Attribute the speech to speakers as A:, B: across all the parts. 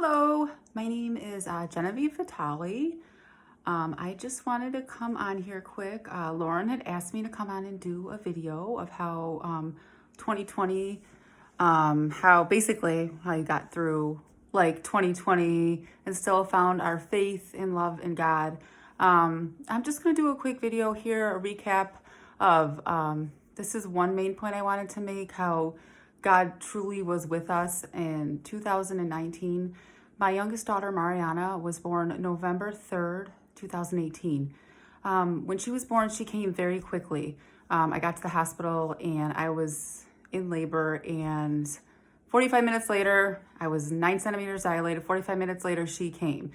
A: Hello, my name is Genevieve Vitale. I just wanted to come on here quick. Lauren had asked me to come on and do a video of how 2020, how you got through like 2020 and still found our faith and love in God. I'm just going to do a quick video here, a recap of this is one main point I wanted to make, how God truly was with us in 2019. My youngest daughter, Mariana, was born November 3rd, 2018. When she was born, she came very quickly. I got to the hospital and I was in labor, and 45 minutes later, I was 9 centimeters dilated. 45 minutes later, she came.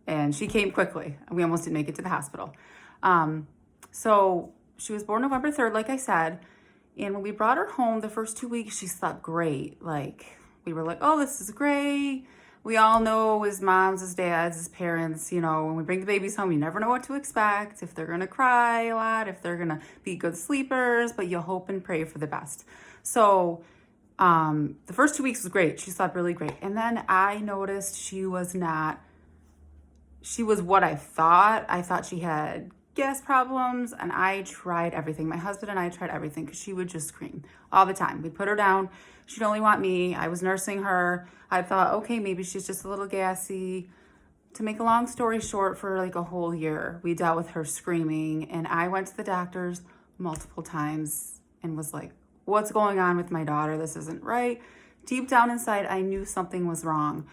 A: And she came quickly. We almost didn't make it to the hospital. So she was born November 3rd, like I said. And when we brought her home, the first 2 weeks, she slept great. Like, we were like, oh, this is great. We all know as moms, as dads, as parents, you know, when we bring the babies home, you never know what to expect, if they're going to cry a lot, if they're going to be good sleepers, but you hope and pray for the best. So the first 2 weeks was great. She slept really great. And then I noticed she was what I thought. I thought she had gas problems, and I tried everything. My husband and I tried everything because she would just scream all the time. We'd put her down. She'd only want me. I was nursing her. I thought, okay, maybe she's just a little gassy. To make a long story short, for like a whole year, we dealt with her screaming, and I went to the doctors multiple times and was like, what's going on with my daughter? This isn't right. Deep down inside, I knew something was wrong.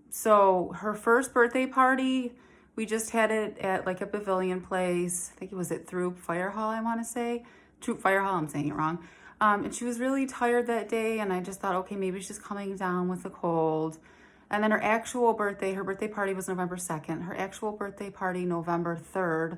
A: So her first birthday party, we just had it at like a pavilion place. I think it was at Troop Fire Hall, I want to say. Troop Fire Hall, I'm saying it wrong. And she was really tired that day, and I just thought, okay, maybe she's coming down with a cold. And then her birthday party was November 2nd. Her actual birthday party, November 3rd,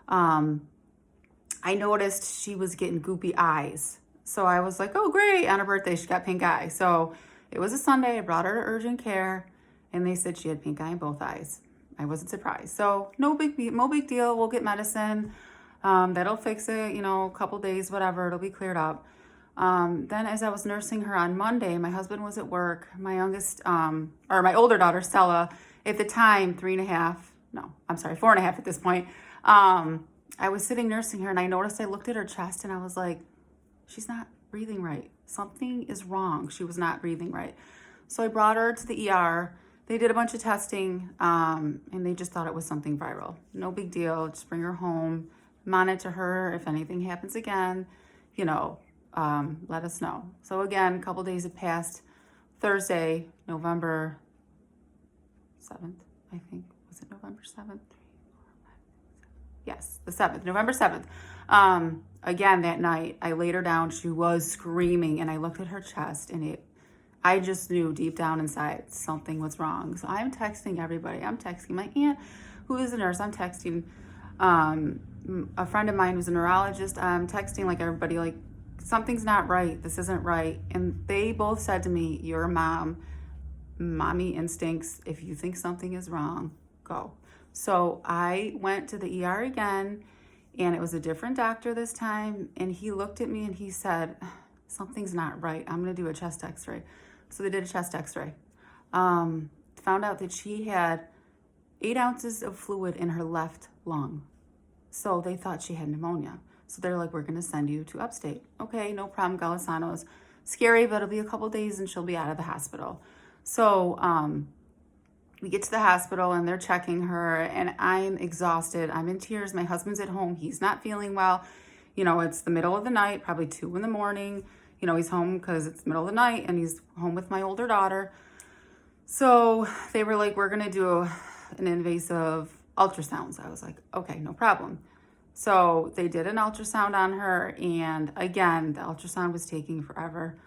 A: I noticed she was getting goopy eyes. So I was like, oh, great, on her birthday, she got pink eye. So it was a Sunday. I brought her to urgent care, and they said she had pink eye in both eyes. I wasn't surprised. So no big deal. We'll get medicine. That'll fix it, a couple days, whatever. It'll be cleared up. Then as I was nursing her on Monday, my husband was at work. My older daughter, Stella, at the time, 4.5 at this point. I was sitting nursing her, and I noticed, I looked at her chest, and I was like, she's not breathing right. Something is wrong. She was not breathing right. So I brought her to the ER. They did a bunch of testing, and they just thought it was something viral. No big deal. Just bring her home, monitor her. If anything happens again, let us know. So again, a couple days had passed. Thursday, November 7th, I think. Was it November 7th? Yes, the 7th, November 7th. Again, that night, I laid her down. She was screaming, and I looked at her chest, and I just knew deep down inside something was wrong. So I'm texting everybody. I'm texting my aunt, who is a nurse. I'm texting a friend of mine who's a neurologist. I'm texting like everybody, like, something's not right. This isn't right. And they both said to me, you're a mom. Mommy instincts. If you think something is wrong, go. So I went to the ER again, and it was a different doctor this time. And he looked at me and he said, something's not right. I'm going to do a chest x-ray. So they did a chest x-ray. Found out that she had 8 ounces of fluid in her left lung. So they thought she had pneumonia. So they're like, we're going to send you to upstate. Okay, no problem, Golisano's. Scary, but it'll be a couple days and she'll be out of the hospital. So we get to the hospital and they're checking her, and I'm exhausted. I'm in tears. My husband's at home. He's not feeling well. It's the middle of the night, probably 2 a.m. He's home because it's the middle of the night, and he's home with my older daughter. So they were like, we're going to do an invasive ultrasound. So I was like, okay, no problem. So they did an ultrasound on her, and again, the ultrasound was taking forever.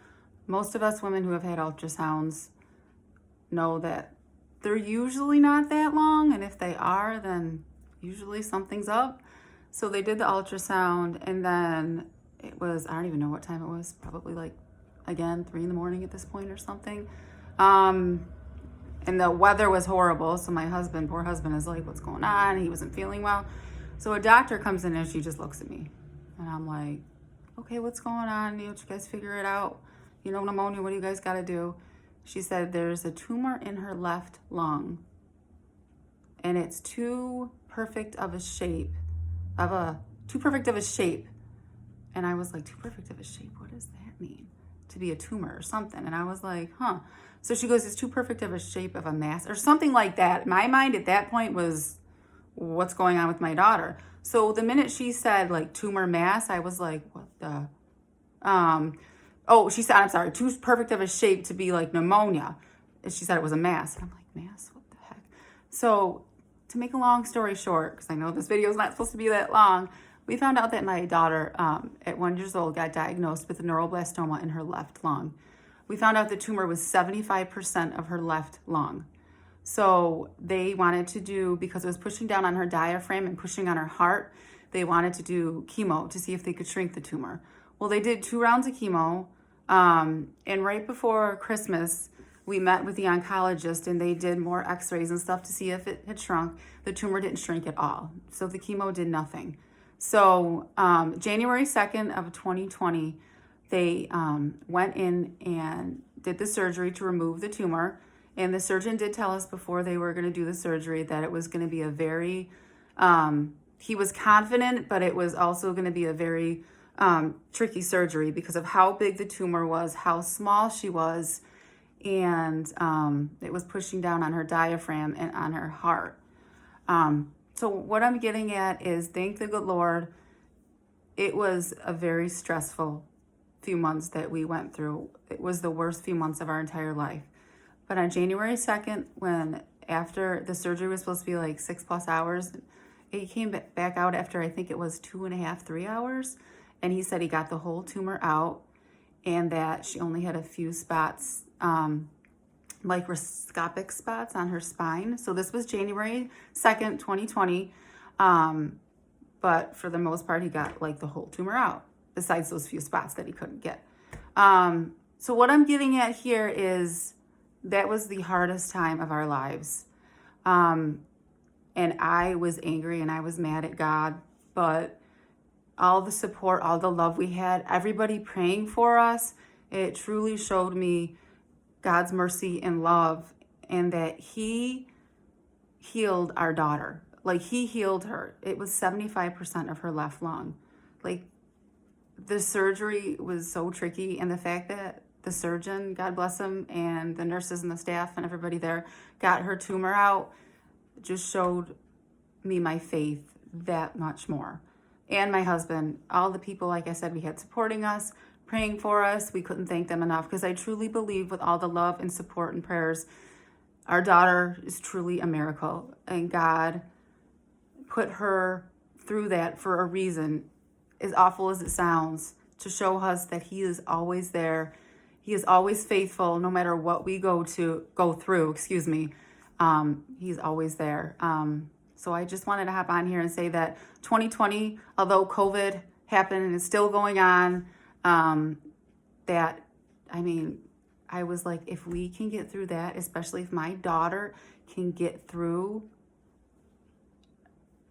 A: Most of us women who have had ultrasounds know that they're usually not that long, and if they are, then usually something's up. So they did the ultrasound, and then it was, I don't even know what time it was, probably like, again, 3 a.m. at this point or something. And the weather was horrible, so my poor husband is like, what's going on? He wasn't feeling well. So a doctor comes in and she just looks at me, and I'm like, okay, what's going on? You guys figure it out. Pneumonia, what do you guys got to do? She said there's a tumor in her left lung, and it's too perfect of a shape. And I was like, too perfect of a shape? What does that mean? To be a tumor or something. And I was like, huh. So she goes, it's too perfect of a shape of a mass or something like that. My mind at that point was, what's going on with my daughter? So the minute she said like tumor mass, I was like, what the? She said, I'm sorry, too perfect of a shape to be like pneumonia. And she said it was a mass. And I'm like, mass? What the heck? So to make a long story short, because I know this video is not supposed to be that long, we found out that my daughter, at 1 year old, got diagnosed with a neuroblastoma in her left lung. We found out the tumor was 75% of her left lung. So they wanted to do, because it was pushing down on her diaphragm and pushing on her heart, they wanted to do chemo to see if they could shrink the tumor. Well, they did 2 rounds of chemo, and right before Christmas, we met with the oncologist and they did more x-rays and stuff to see if it had shrunk. The tumor didn't shrink at all. So the chemo did nothing. So January 2nd of 2020, they went in and did the surgery to remove the tumor. And the surgeon did tell us before they were going to do the surgery that it was going to be a very, he was confident, but it was also going to be a very tricky surgery because of how big the tumor was, how small she was, and it was pushing down on her diaphragm and on her heart. So what I'm getting at is, thank the good Lord, it was a very stressful few months that we went through. It was the worst few months of our entire life. But on January 2nd, when after the surgery was supposed to be like 6+ hours, he came back out after I think it was 2.5, 3 hours. And he said he got the whole tumor out and that she only had a few spots, microscopic spots on her spine. So this was January 2nd, 2020. But for the most part, he got like the whole tumor out, besides those few spots that he couldn't get. So what I'm getting at here is that was the hardest time of our lives. And I was angry and I was mad at God, but all the support, all the love we had, everybody praying for us, it truly showed me God's mercy and love, and that he healed our daughter. Like, he healed her. It was 75% of her left lung. Like, the surgery was so tricky, and the fact that the surgeon, God bless him, and the nurses and the staff and everybody there got her tumor out just showed me my faith that much more. And my husband, all the people, like I said, we had supporting us, praying for us. We couldn't thank them enough, because I truly believe with all the love and support and prayers, our daughter is truly a miracle, and God put her through that for a reason, as awful as it sounds, to show us that he is always there. He is always faithful, no matter what we go through, he's always there. So I just wanted to hop on here and say that 2020, although COVID happened and is still going on, I was like, if we can get through that, especially if my daughter can get through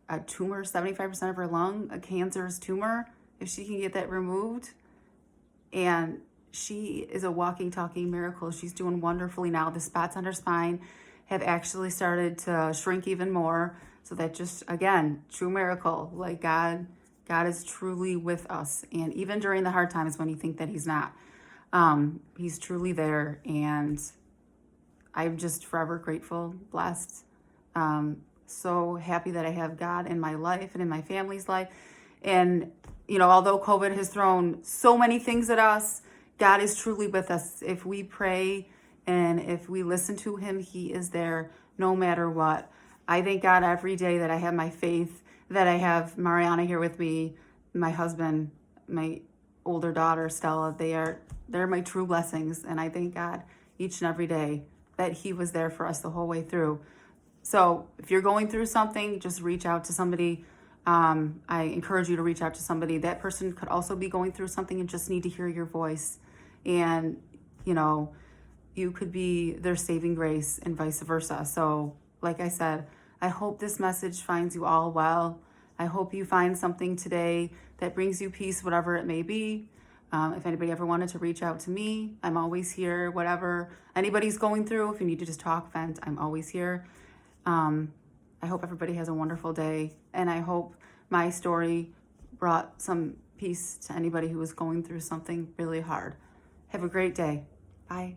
A: a tumor, 75% of her lung, a cancerous tumor, if she can get that removed, and she is a walking, talking miracle. She's doing wonderfully now. The spots on her spine have actually started to shrink even more. So that just, again, true miracle. Like, God is truly with us. And even during the hard times when you think that he's not, he's truly there. And I'm just forever grateful, blessed, so happy that I have God in my life and in my family's life. And, although COVID has thrown so many things at us, God is truly with us. If we pray and if we listen to him, he is there no matter what. I thank God every day that I have my faith, that I have Mariana here with me, my husband, my older daughter, Stella. They're my true blessings. And I thank God each and every day that he was there for us the whole way through. So if you're going through something, just reach out to somebody. I encourage you to reach out to somebody. That person could also be going through something and just need to hear your voice. And, you could be their saving grace and vice versa. So like I said, I hope this message finds you all well. I hope you find something today that brings you peace, whatever it may be. If anybody ever wanted to reach out to me, I'm always here. Whatever anybody's going through, if you need to just talk, vent, I'm always here. I hope everybody has a wonderful day, and I hope my story brought some peace to anybody who was going through something really hard. Have a great day. Bye.